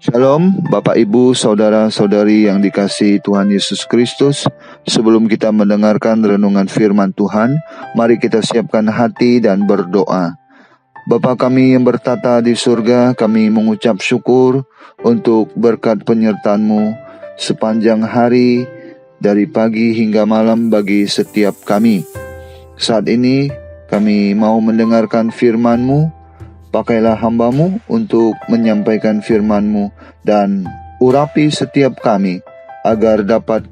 Shalom, Bapak Ibu, Saudara-saudari yang dikasihi Tuhan Yesus Kristus. Sebelum kita mendengarkan renungan firman Tuhan, mari kita siapkan hati dan berdoa. Bapa kami yang bertata di surga, kami mengucap syukur untuk berkat penyertaan-Mu sepanjang hari, dari pagi hingga malam bagi setiap kami. Saat ini kami mau mendengarkan firman-Mu. Pakailah hamba-Mu untuk menyampaikan firman-Mu dan urapi setiap kami agar dapat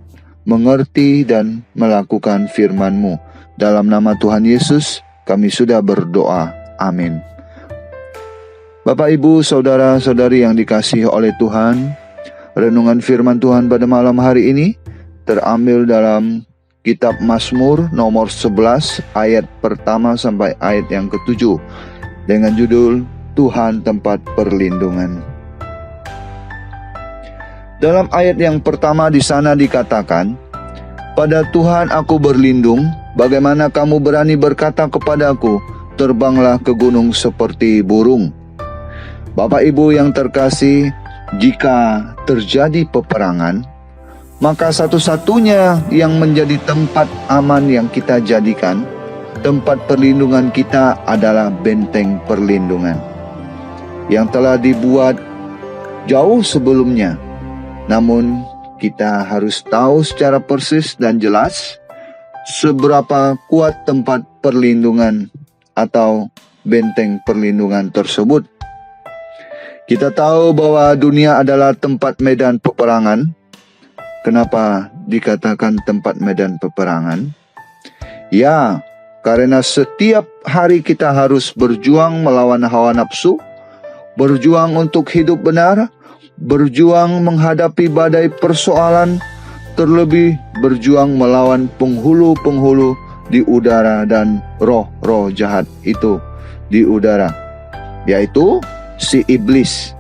mengerti dan melakukan firman-Mu. Dalam nama Tuhan Yesus kami sudah berdoa. Amin. Bapak, Ibu, Saudara-saudari yang dikasihi oleh Tuhan, renungan firman Tuhan pada malam hari ini terambil dalam kitab Mazmur nomor 11 ayat pertama sampai ayat yang ke-7. Dengan judul Tuhan Tempat Perlindungan. Dalam ayat yang pertama di sana dikatakan, "Pada Tuhan aku berlindung, bagaimana kamu berani berkata kepadaku, terbanglah ke gunung seperti burung." Bapak Ibu yang terkasih, jika terjadi peperangan, maka satu-satunya yang menjadi tempat aman yang kita jadikan, tempat perlindungan kita adalah benteng perlindungan yang telah dibuat jauh sebelumnya. Namun kita harus tahu secara persis dan jelas seberapa kuat tempat perlindungan atau benteng perlindungan tersebut. Kita tahu bahwa dunia adalah tempat medan peperangan. Kenapa dikatakan tempat medan peperangan? Ya, karena setiap hari kita harus berjuang melawan hawa nafsu, berjuang untuk hidup benar, berjuang menghadapi badai persoalan, terlebih berjuang melawan penghulu-penghulu di udara dan roh-roh jahat itu di udara, yaitu si iblis,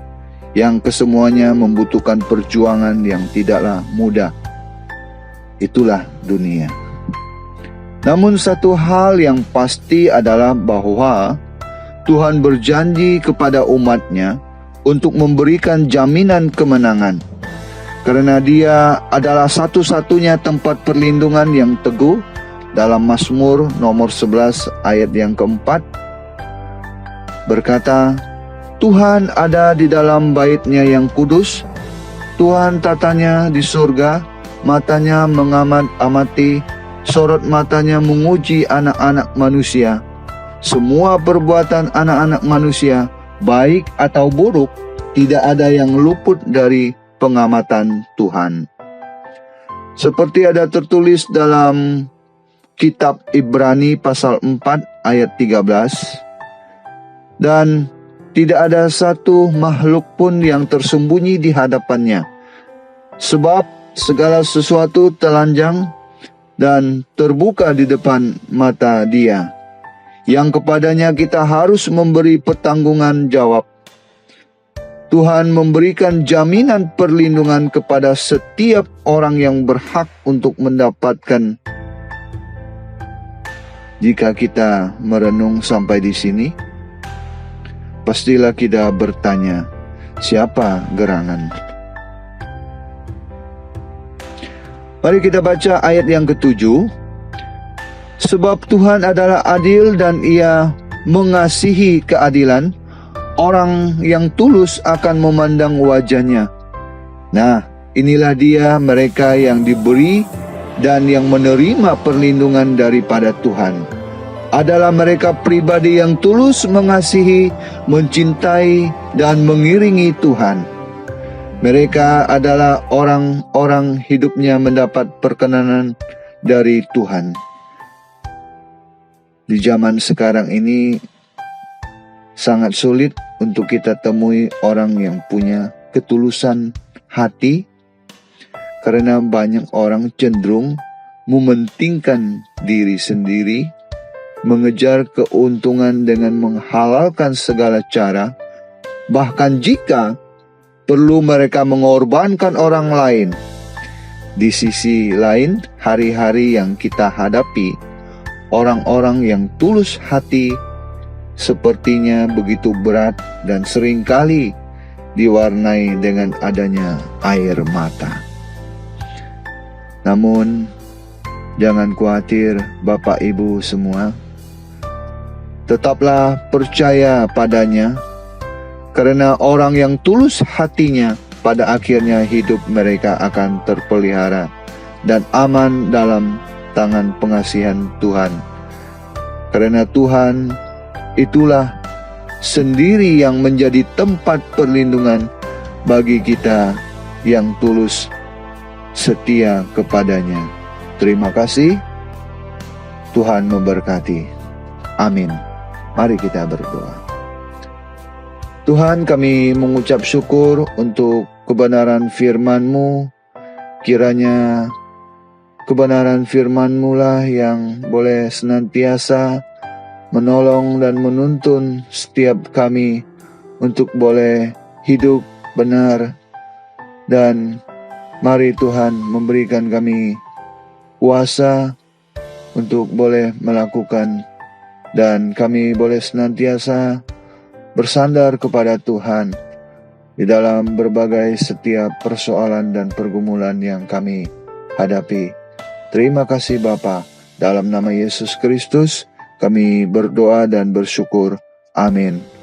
yang kesemuanya membutuhkan perjuangan yang tidaklah mudah. Itulah dunia. Namun satu hal yang pasti adalah bahwa Tuhan berjanji kepada umat-Nya untuk memberikan jaminan kemenangan. Karena Dia adalah satu-satunya tempat perlindungan yang teguh. Dalam Mazmur nomor 11 ayat yang keempat berkata, "Tuhan ada di dalam bait-Nya yang kudus, Tuhan tatanya di surga, matanya mengamati, sorot matanya menguji anak-anak manusia. Semua perbuatan anak-anak manusia, baik atau buruk, tidak ada yang luput dari pengamatan Tuhan." Seperti ada tertulis dalam kitab Ibrani pasal 4 ayat 13, "Dan tidak ada satu makhluk pun yang tersembunyi di hadapan-Nya, sebab segala sesuatu telanjang dan terbuka di depan mata Dia, yang kepadanya kita harus memberi pertanggungan jawab." Tuhan memberikan jaminan perlindungan kepada setiap orang yang berhak untuk mendapatkan. Jika kita merenung sampai di sini, pastilah kita bertanya, siapa gerangan? Mari kita baca ayat yang ke-7. "Sebab Tuhan adalah adil dan Ia mengasihi keadilan, orang yang tulus akan memandang wajah-Nya." Nah, inilah dia mereka yang diberi dan yang menerima perlindungan daripada Tuhan. Adalah mereka pribadi yang tulus mengasihi, mencintai, dan mengiringi Tuhan. Mereka adalah orang-orang hidupnya mendapat perkenanan dari Tuhan. Di zaman sekarang ini sangat sulit untuk kita temui orang yang punya ketulusan hati, karena banyak orang cenderung mementingkan diri sendiri, mengejar keuntungan dengan menghalalkan segala cara, bahkan jika perlu mereka mengorbankan orang lain. Di sisi lain, hari-hari yang kita hadapi, orang-orang yang tulus hati sepertinya begitu berat dan seringkali diwarnai dengan adanya air mata. Namun, jangan khawatir Bapak Ibu semua. Tetaplah percaya padanya, karena orang yang tulus hatinya pada akhirnya hidup mereka akan terpelihara dan aman dalam tangan pengasihan Tuhan. Karena Tuhan itulah sendiri yang menjadi tempat perlindungan bagi kita yang tulus setia kepadanya. Terima kasih. Tuhan memberkati. Amin. Mari kita berdoa. Tuhan, kami mengucap syukur untuk kebenaran firman-Mu. Kiranya kebenaran firman-Mu lah yang boleh senantiasa menolong dan menuntun setiap kami untuk boleh hidup benar. Dan mari Tuhan memberikan kami kuasa untuk boleh melakukan, dan kami boleh senantiasa bersandar kepada Tuhan di dalam berbagai setiap persoalan dan pergumulan yang kami hadapi. Terima kasih Bapa, dalam nama Yesus Kristus kami berdoa dan bersyukur. Amin.